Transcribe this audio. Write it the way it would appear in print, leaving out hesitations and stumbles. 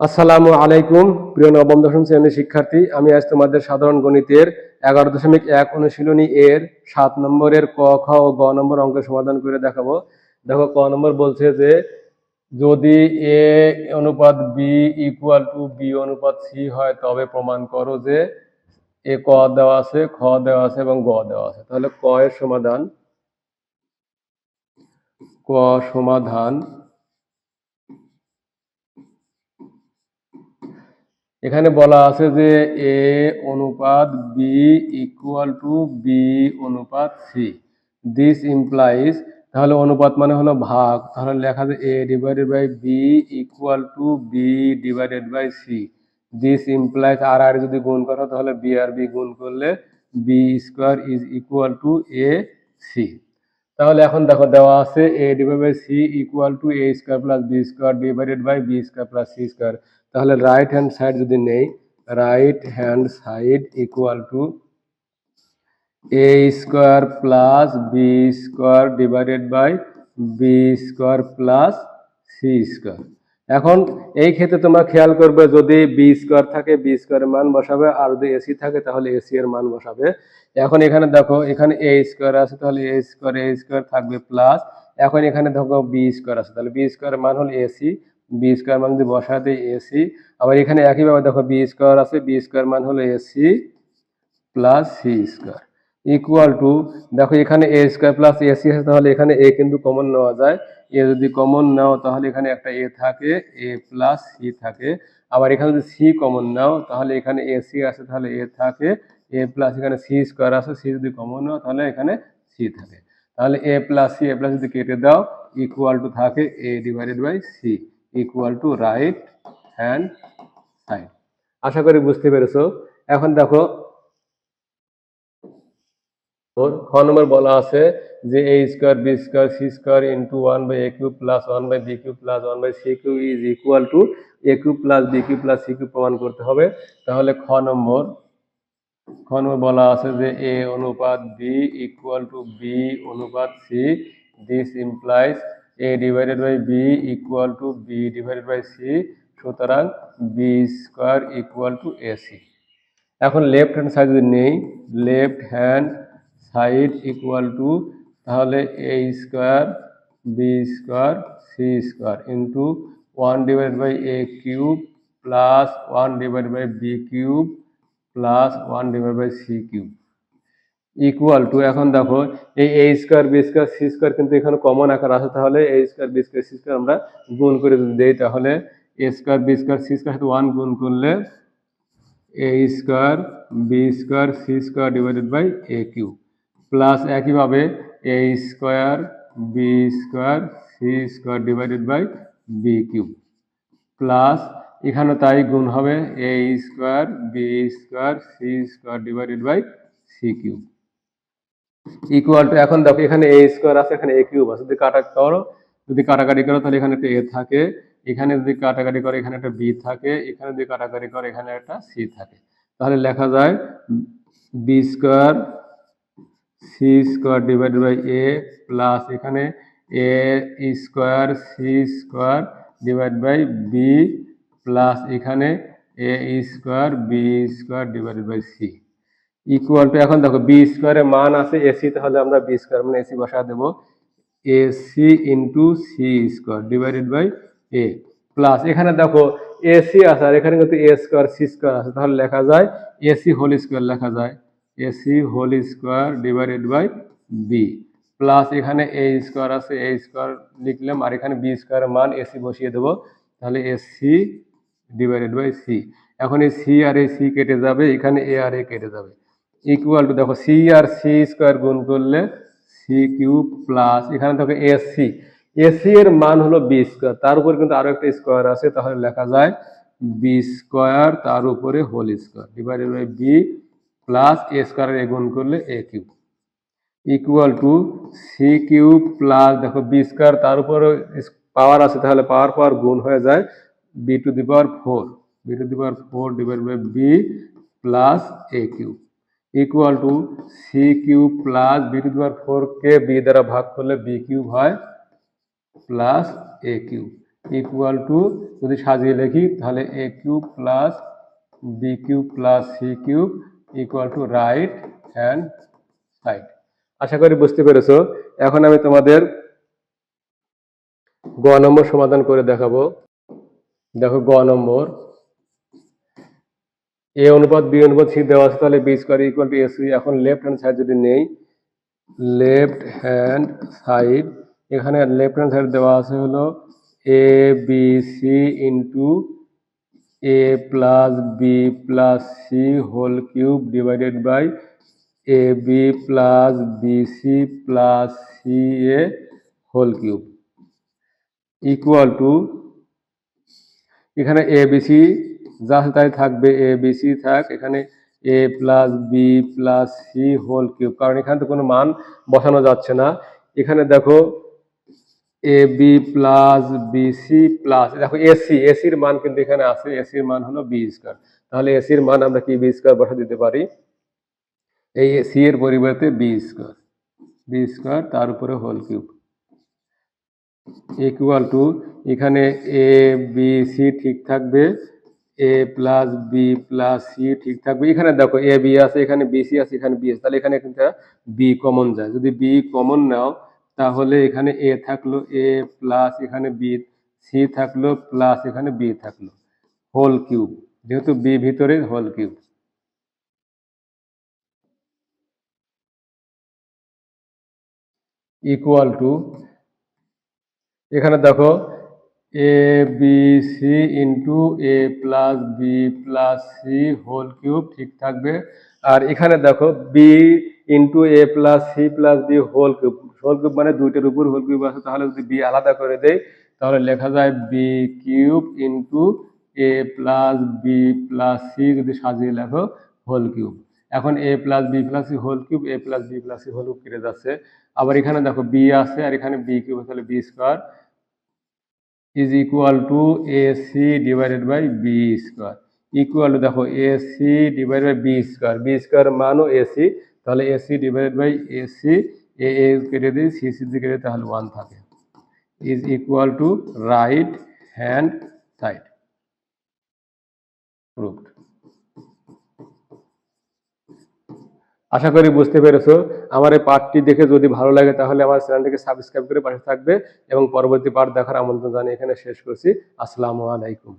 আসসালামু আলাইকুম প্রিয় নবম দশম শ্রেণীর শিক্ষার্থী, আমি আজ তোমাদের সাধারণ গণিতের 11.1 অনুশীলনী এর 7 নম্বরের ক, খ ও গ নম্বর অঙ্কের সমাধান করে দেখাবো। দেখো, ক নম্বর বলছে যে যদি এ অনুপাত বি ইকুয়াল টু বি অনুপাত সি হয় তবে প্রমাণ করো যে এ ক দেওয়া আছে, খ দেওয়া আছে এবং গ দেওয়া আছে। তাহলে ক এর সমাধান, ক সমাধান এখানে বলা আছে যে এ অনুপাত বি ইকুয়াল টু বি অনুপাত সি। দিস ইমপ্লাইজ, তাহলে অনুপাত মানে হলো ভাগ, তাহলে লেখা যায় A divided by B equal to B divided by C. This implies আর আর যদি গুণ করো তাহলে বি আর বি গুণ করলে B square is equal to A C. তাহলে এখন দেখো দেওয়া আছে A divide by C equal to A square plus B square divided by B square plus C square. তাহলে রাইট হ্যান্ড সাইড যদি নেই, right hand side equal to A square plus B square divided by B square plus C square. এখন এই ক্ষেত্রে তোমরা খেয়াল করবে, যদি বি স্কোয়ার থাকে বি স্কোয়ারের মান বসাবে, আর যদি এসি থাকে তাহলে এসি এর মান বসাবে। এখন এখানে দেখো, এখানে এ স্কোয়ার আছে তাহলে এ স্কোয়ার থাকবে প্লাস, এখন এখানে দেখো বি স্কোয়ার আছে তাহলে বি স্কোয়ারের মান হলো এসি, বি স্কোয়ার মান যদি বসায় দেয় এসি। আবার এখানে একইভাবে দেখো বি স্কোয়ার আছে, বি স্কোয়ার মান হলো AC plus C square equal to, দেখো এখানে এ স্কোয়ার প্লাস এসি আছে তাহলে এখানে এ কিন্তু কমন নেওয়া যায়, এ যদি কমন নাও তাহলে এখানে একটা এ থাকে, এ প্লাস সি থাকে। আবার এখানে যদি সি কমন নাও তাহলে এখানে এসি আছে তাহলে এ থাকে, এ প্লাস এখানে সি স্কোয়ার আছে, সি যদি কমন নাও তাহলে এখানে সি থাকে। তাহলে A plus C, A plus যদি কেটে দাও ইকুয়াল টু থাকে A divided by C equal to right hand side. আশা করি বুঝতে পেরেছো। এখন দেখো খ নম্বর বলা আছে যে A square B square C square into 1/a³ plus 1/b³ plus 1/c³ is equal to a³ plus b³ plus c³ প্রমাণ করতে হবে। তাহলে খ নম্বর বলা আছে যে এ অনুপাত বি ইকুয়াল টু বি অনুপাত C. This implies A divided by B equal to B divided by C. সুতরাং B square equal to AC. এখন লেফট হ্যান্ড সাইড যদি নেই, left hand side equal to, তাহলে A square B square C square into 1 divide by a³ plus 1 divide by b³ plus 1 divide by c³ equal to, এখন দেখো এই A square B square C square কিন্তু এখানে common আকার আছে, তাহলে A square B square C square আমরা গুণ করে যদি দেই তাহলে A square B square C square সাথে 1 গুণ করলে A square B square C square divided by a³ plus একইভাবে A square B square C square divided by b³ plus এখানে তাই গুণ হবে A square B square C square divided by c³ equal to, এখন দেখো এখানে A square আছে এখানে a³ আছে, যদি কাটাকাটি করো তাহলে এখানে একটা এ থাকে, এখানে যদি কাটাকাটি করে এখানে একটা বি থাকে, এখানে যদি কাটাকাটি করে এখানে একটা সি থাকে। তাহলে লেখা যায় B square C square divided by A plus এখানে A square C square divide by B plus এখানে A square B square divided by C equal to, এখন দেখো বি স্কোয়ারের মান আছে এসি, তাহলে আমরা বি স্কোয়ার মানে এসি বসা দেবো AC into C square divided by A plus এখানে দেখো এসি আছে আর এখানে কিন্তু এ স্কোয়ার সি স্কোয়ার আছে, তাহলে লেখা যায় এসি হোল স্কোয়ার, লেখা যায় AC whole square divided by B plus এখানে এ স্কোয়ার আছে, এ স্কোয়ার লিখলাম আর এখানে বি স্কোয়ারের মান এসি বসিয়ে দেবো, তাহলে এসি ডিভাইডেড বাই সি। এখন এই সি আর এই সি কেটে যাবে, এখানে এ আর এ কেটে যাবে ইকুয়াল টু, দেখো সি আর সি স্কোয়ার গুণ করলে c³ প্লাস এখানে দেখো এসি, এসি এর মান হলো বি স্কোয়ার, তার উপর কিন্তু আরো একটা স্কোয়ার আছে, তাহলে লেখা যায় বি স্কোয়ার তার উপরে whole square divided by B plus A square A গুণ করলে a³ equal to c³ plus দেখো বি স্কোয়ার তার উপরে পাওয়ার আছে, তাহলে পাওয়ার গুণ হয়ে যায় B to the power 4 divide by B plus a³ equal to c³ plus B to the power 4 কে বি দ্বারা ভাগ করলে b³ হয় প্লাস a³ ইকুয়াল টু যদি সাজিয়ে লিখি তাহলে A cube plus B cube plus C cube equal to right hand side. আশা করি বুঝতে পেরেছো। এখন আমি তোমাদের গ নম্বর সমাধান করে দেখাবো। দেখো গ নম্বর, এ অনুপাত বি অনুপাত সি দেওয়া আছে, তাহলে B square equal to A C. এখন লেফট হ্যান্ড সাইড যদি নেই, লেফট হ্যান্ড সাইড, এখানে লেফট হ্যান্ড সাইড দেওয়া আছে হলো A B C into A plus B plus C whole cube divided by A B plus B C plus C A whole cube equal to, এখানে A B C যা আছে তাই থাকবে, এ B C থাক, এখানে A plus B plus C whole cube, কারণ এখানে তো কোনো মান বসানো যাচ্ছে না। এখানে দেখো A B plus B C plus, দেখো এসি, এসির মান কিন্তু এখানে আছে, এসির মান হলো বি স্কোয়ার। তাহলে এসির মান আমরা কি বি স্কোয়ার বসা দিতে পারি, এই সি এর পরিবর্তে বি স্কোয়ার, বি স্কোয়ার তার উপরে হোল কিউব ইকুয়াল টু, এখানে এ বি সি ঠিক থাকবে, এ প্লাস বি প্লাস সি ঠিক থাকবে। এখানে দেখো এ বি আছে, এখানে বি সি আছে, এখানে বি আছে, তাহলে এখানে কিন্তু বি কমন যায়। যদি বি কমন নাও তাহলে এখানে এ থাকলো এ প্লাস এখানে বি, সি থাকলো প্লাস এখানে বি থাকলো, হোল কিউব, যেহেতু বি ভিতরে হোল কিউব ইকুয়াল টু, এখানে দেখো A B C into A plus B plus C whole cube ঠিক থাকবে। আর এখানে দেখো B into A plus C plus B whole cube, whole cube মানে দুইটার উপর হোল কিউব আছে, তাহলে যদি বি আলাদা করে দেয় তাহলে লেখা যায় B cube into A plus B plus C, যদি সাজিয়ে লেখো হোল কিউব। এখন A plus B plus C whole cube, A plus B plus C whole cube কেটে যাচ্ছে। আবার এখানে দেখো বি আছে আর এখানে বি কিউব, তাহলে B square is equal to AC divided by B square equal to, দেখো AC divided by B square, B square মানও AC, তাহলে AC divided by AC, এ কেটে দিই, সি সি দিয়ে কেটে তাহলে 1 থাকে, is equal to right hand side proved। আশা করি বুঝতে পেরেছো। আমার এই পার্টটি দেখে যদি ভালো লাগে তাহলে আমার চ্যানেলটিকে সাবস্ক্রাইব করে পাশে থাকবে এবং পরবর্তী পার্ট দেখার আমন্ত্রণ জানিয়ে এখানে শেষ করছি। আসসালামু আলাইকুম।